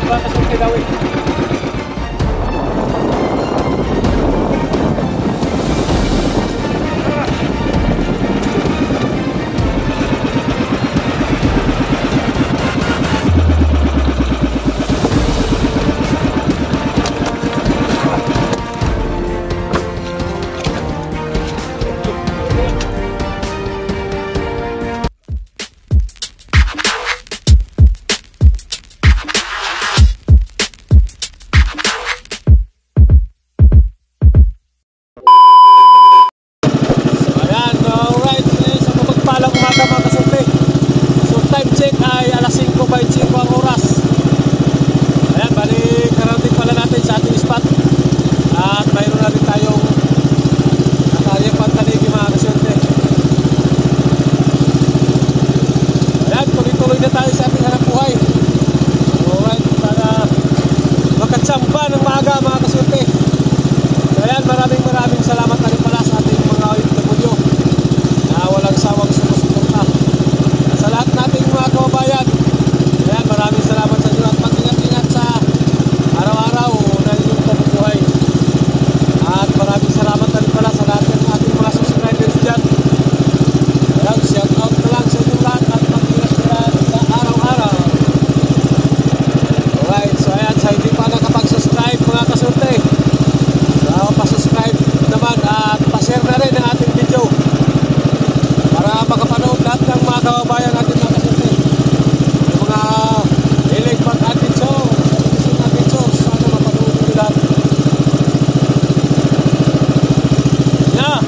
mga kasulti gawin. Maraming salamat na rin pala sa ating mga OFW na walang sawang sumusuporta sa lahat nating mga kababayan. Ayan, maraming salamat sa inyo at mag-ingat-ingat sa araw-araw na inyong pamumuhay. At maraming salamat na rin pala sa lahat ng ating mga subscribers dyan. Ayan, shout out na lang sa inyong lahat at mag-ingat-ingat sa araw-araw. Alright, so ayan, sa hindi pa nakapag-subscribe mga kasulti, pa-subscribe naman at pa-share na rin ang ating video para makapanood lahat ng mga kababayan natin mga kasulti. Yung mga hilig mag-adventure, sana mapanood nyo lahat. Na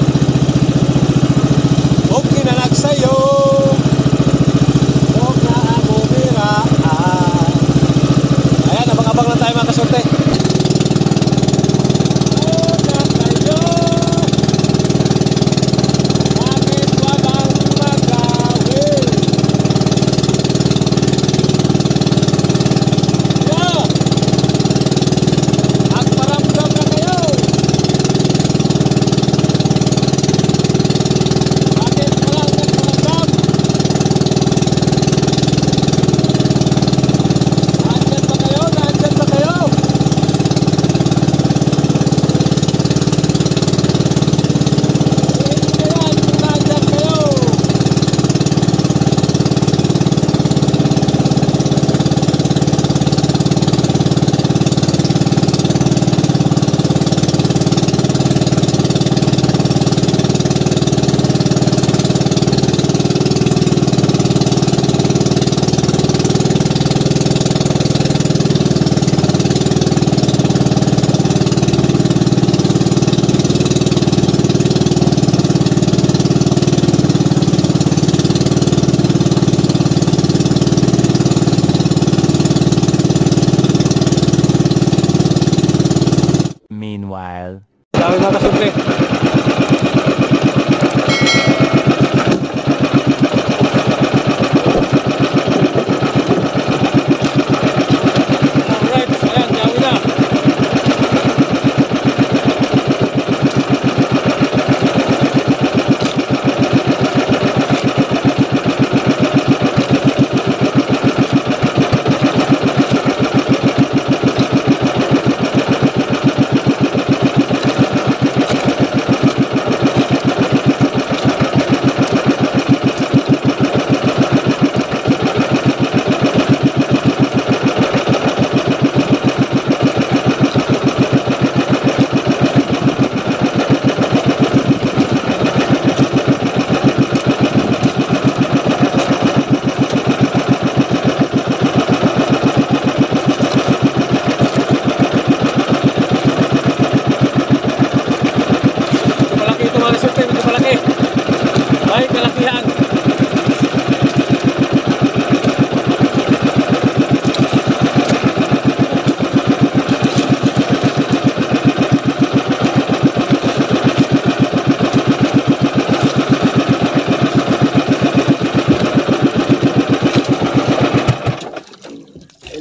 okay na nagsayo, huwag na bumira. Ayan, abang-abang lang tayo mga kasulti. Meanwhile, dami mga kasulti.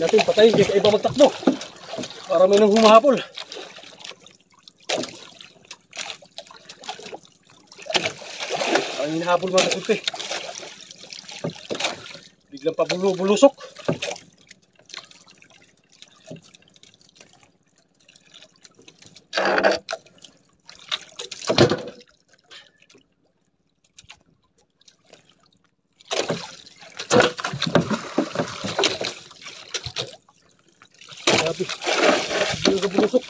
Natin patayin kaysa iba magtakbo para may nang humahapol. Ang hinahabol mga kasulti, biglang pabulusok. Hindi ka pumusok.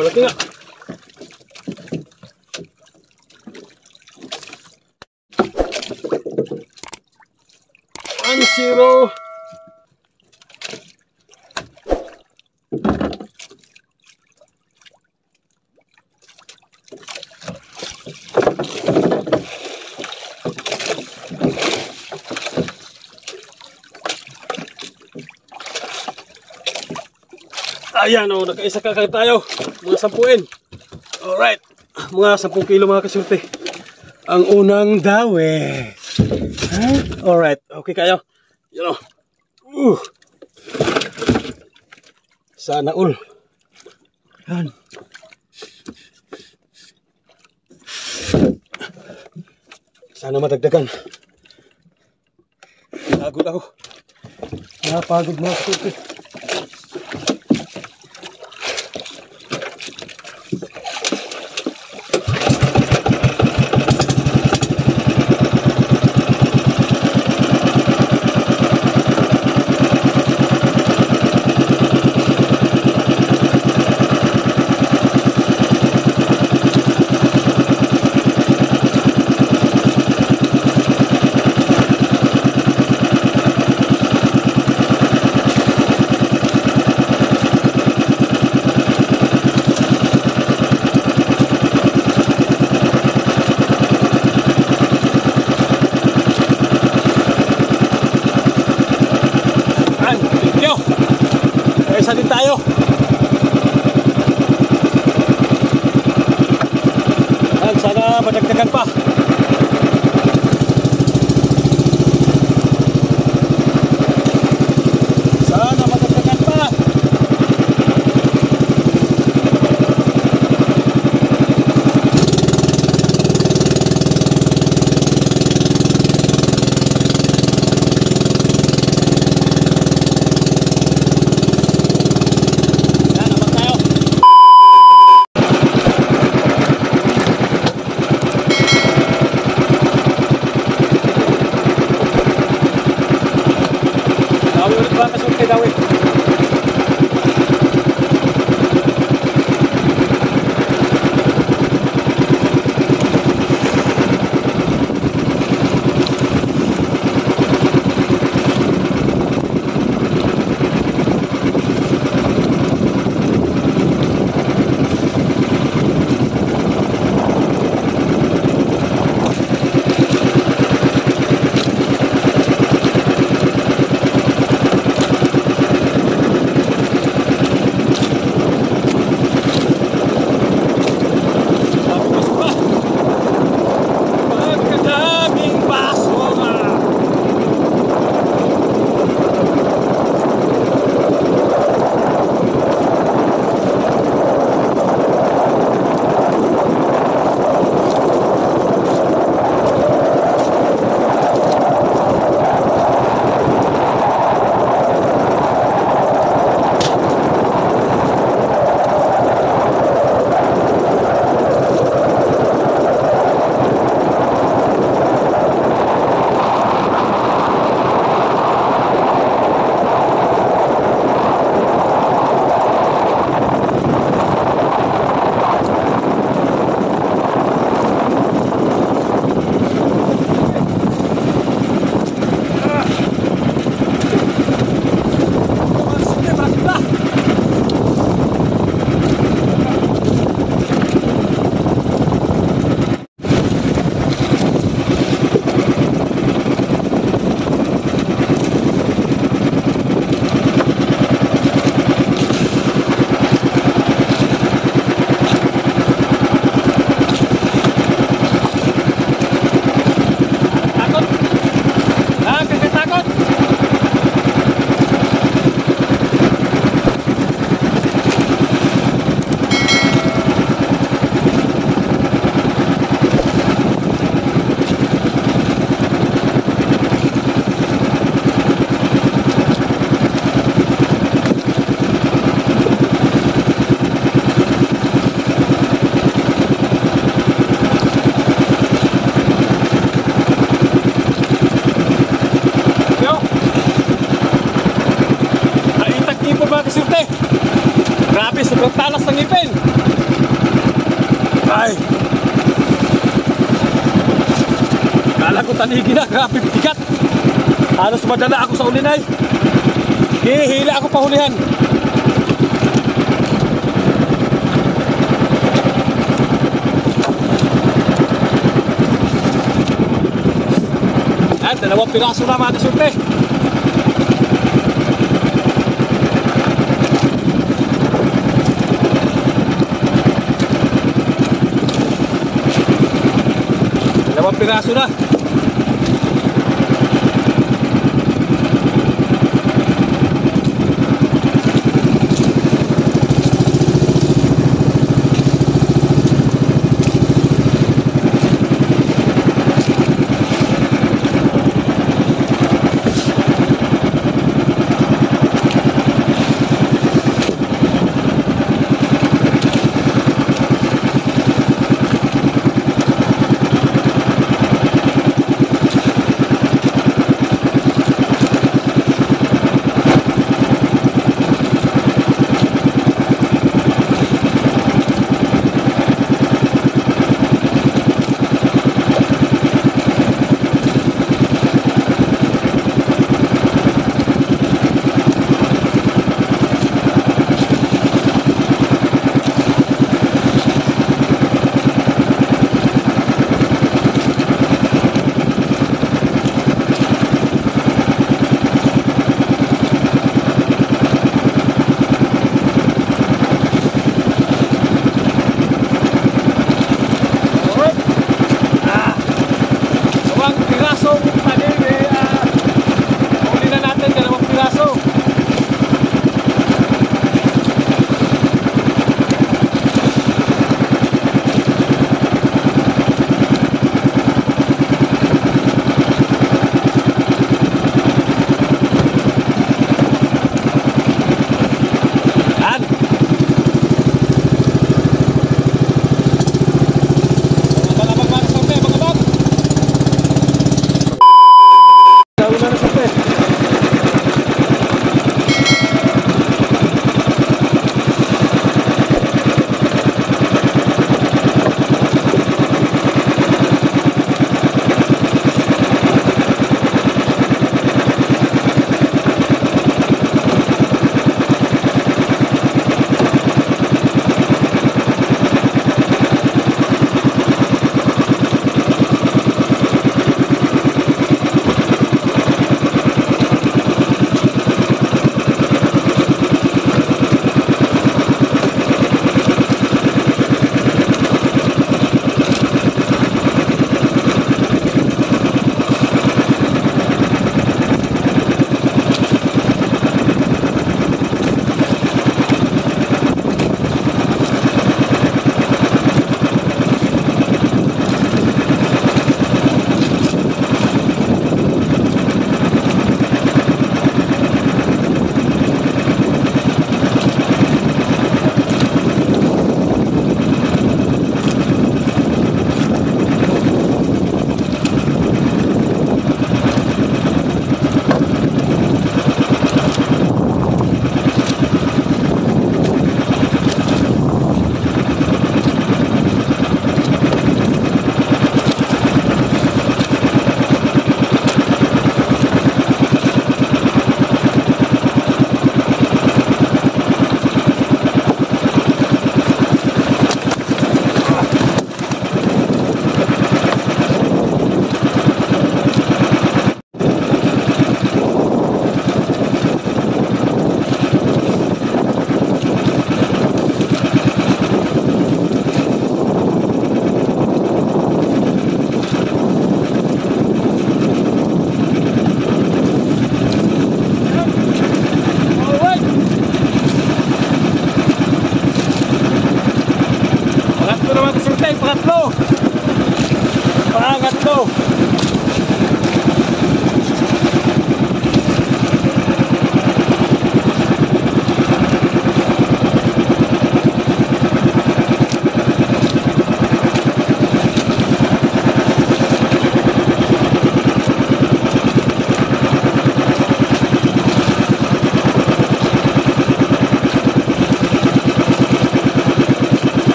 Malaki nga. Ang zero. Ayan o, nakaisa kakay tayo. Mga 10. Alright. Mga 10 kilo mga kasurte. Ang unang dawe. Huh? Alright. Okay kayo. Yan o. Sana all. Yan. Sana madagdagan. Pagod ako. Napagod mga kasurte. Isa din tayo. Sana madagdagan pa. Sana madagdagan pa. kasurte. Grabe, sobrang talas ng ngipin. Ay. Kala ko tanigi na, grabe bigat. Halos madala ako sa ulinay. Hihila ako pahulihan. At dalawang piraso na mga kasurte. Dalawang piraso na.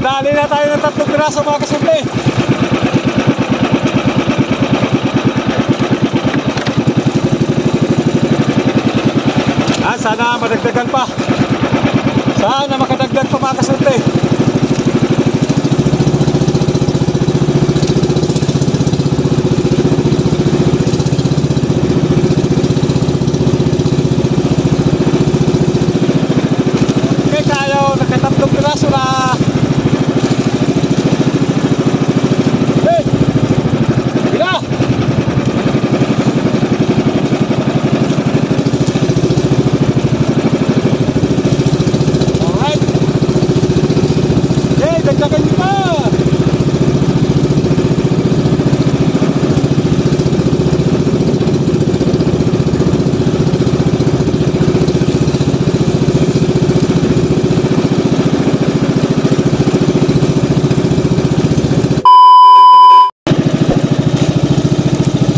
Nakadali na tayo ng 3 piraso mga kasimple. Sana madagdagan pa. Sana makadagdag pa mga kasimple. Okay, tayo nakatatlong piraso na. Hey! Gila! Dagdagan nyo pa!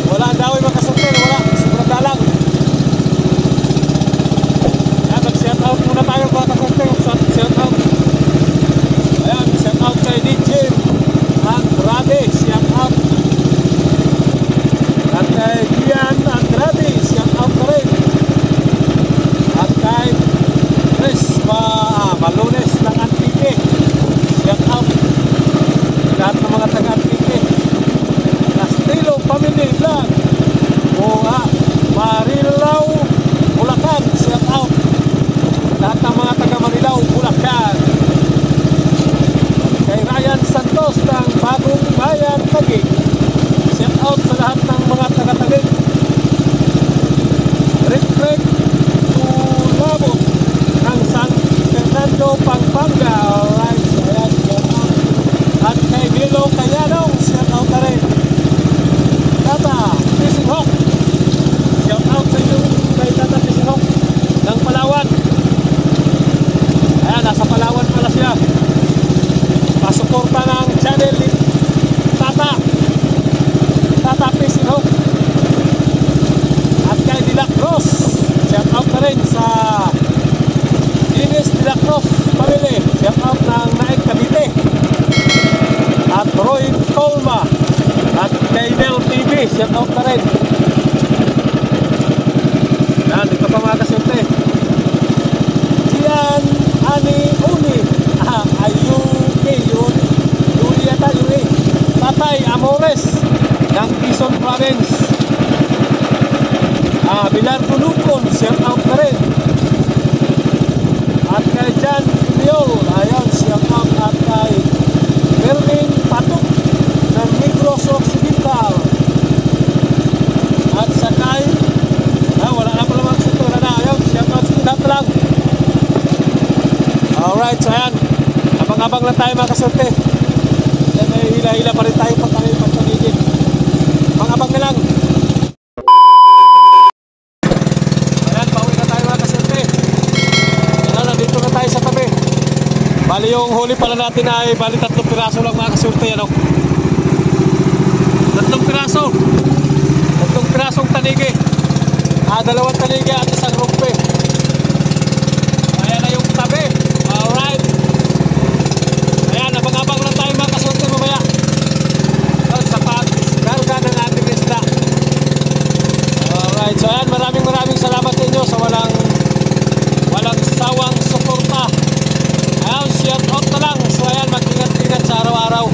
Wala ang dawi mga kasimple, wala. Sobrang dalang. Ayan, mag-shout out muna tayo mga kasimple. Shout out. Ayan, shout out kay DJ Andrade, shout out. At kay Gian Andrade, shout out na rin. At kay Chris Malunes ng Antique, shout out. Lahat ng mga taga-Antique. Castilo Family Vlog, Marilao, Bulacan, shout out. Lahat ng mga taga-Marilao, Bulacan. Kay Ryan Santos ng Bagong Bayan, Taguig, shout out sa lahat ng mga taga-Taguig. Rick Tulabo ng San Fernando, Pampanga. Alright, so ayan, shout out. At kay Milo Cayanong, shout out na rin. Tata Fishing Hawk, shout out sa inyo kay Tata Fishing Hawk ng Palawan. Ayan, nasa Palawan pala siya. Pasuporta ng channel ni Tata Fishing Hawk. At kay De La Cruz, shout out na rin sa Ines De La Cruz family, shout out ng Naik Cavite. At Roy Colma at kay Nel TV, shout out na rin. Yan, dito pa mga kasimple. Gian Ani Uni, Yuri yata, Yuri. Tatay Amores ng Quezon Province. Bilar Bulukon, shout out na rin. At kay Jan Piliol, ayan, shout out. At kay Merlin Patuk ng Negros Occidental. At sa kay wala na pala mga sutura na, ayan, shout out sa lahat lang. Alright, so ayan, abang-abang lang tayo mga kasorte. May hila-hila pa rin tayo pagtanigin. Abang-abang na lang. Ayan, pauwi na tayo mga kasorte. Ayan, nandito na tayo sa tabi. Bali yung huli pala natin ay bali 3 piraso lang mga kasorte. Ano? 3 piraso. 3 pirasong tanigi. 2 tanigi at 1 rumpe. Ayan na yung tabi. Alright. Ayan, abang-abang lang tayo mga kasorte mamaya. Sa pag-garga ng ating isda. Alright, so ayan, maraming salamat sa inyo sa walang sawang suporta. Ayan, shout out na lang. So ayan, mag-ingat-ingat sa araw-araw.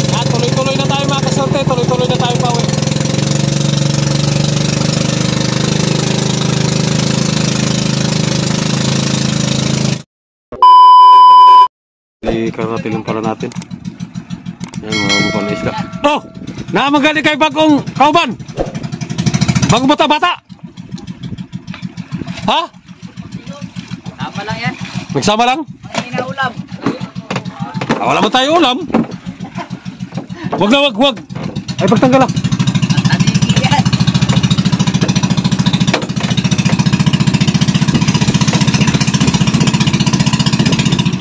Ayan, tuloy-tuloy na tayo mga kasorte. Tuloy-tuloy na tayo pauwi. Karating lang pala natin. Yan, mga bukal na isda. Oh! Naamagali kay bagong kauban! Bagong bata-bata! Ha? Sama lang yan. Nagsama lang? Hindi na ulam. Wala ba tayo ulam? Wag. Ay, pagtanggal lang. Tanigi yan.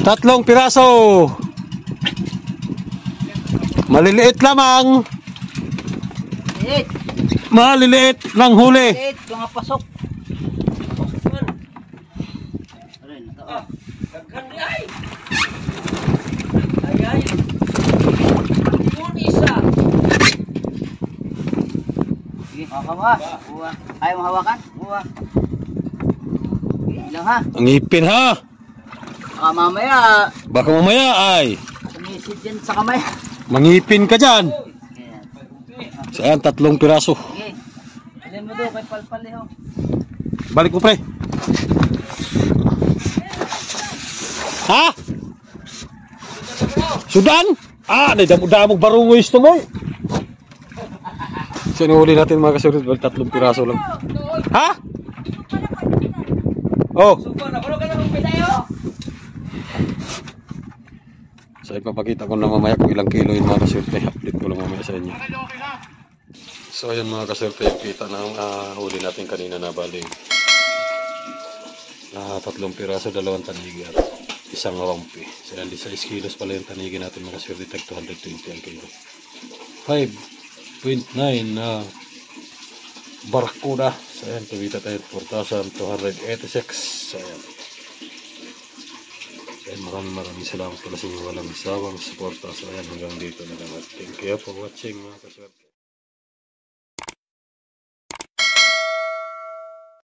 Tatlong piraso. Maliliit lamang. Maliliit lang huli. Mga pasok. Ay! Ay, ay! Yun isa! Sige, hawakan mo ha. Buwa. Ayaw mo hawakan? Buwa. Ilang ha? Ang ipin ha. Baka mamaya, Baka mamaya ay sumisid yan sa kamay. mangipin ka dyan. Ayan. So ayan, 3 piraso. Sige. Alin mo doon kay Palpal ho. Balik mo pre. Ha? Sudan? Ah, naidamog barungo isto mo. Sinuhuli natin mga kasulit, balik 3 piraso lang. Ha? Oh. So ipapakita ko na mamaya kung ilang kilo yung mga kaswerte. Update ko lang mamaya sa inyo. So ayan mga kaswerte, yung kita ng huli natin kanina na bali 3 piraso, 2 tanigi at 1 awampi. So ayan, 16 kilos pala yung tanigi natin mga kaswerte, tag 220 ang kilo. 5.9 na Barracuda. So ayan, kumita tayo 4,286. So ayan. And maraming salamat pala sa inyo walang sawang suporta. So ayan, hanggang dito na lang. Thank you for watching mga kaswerte.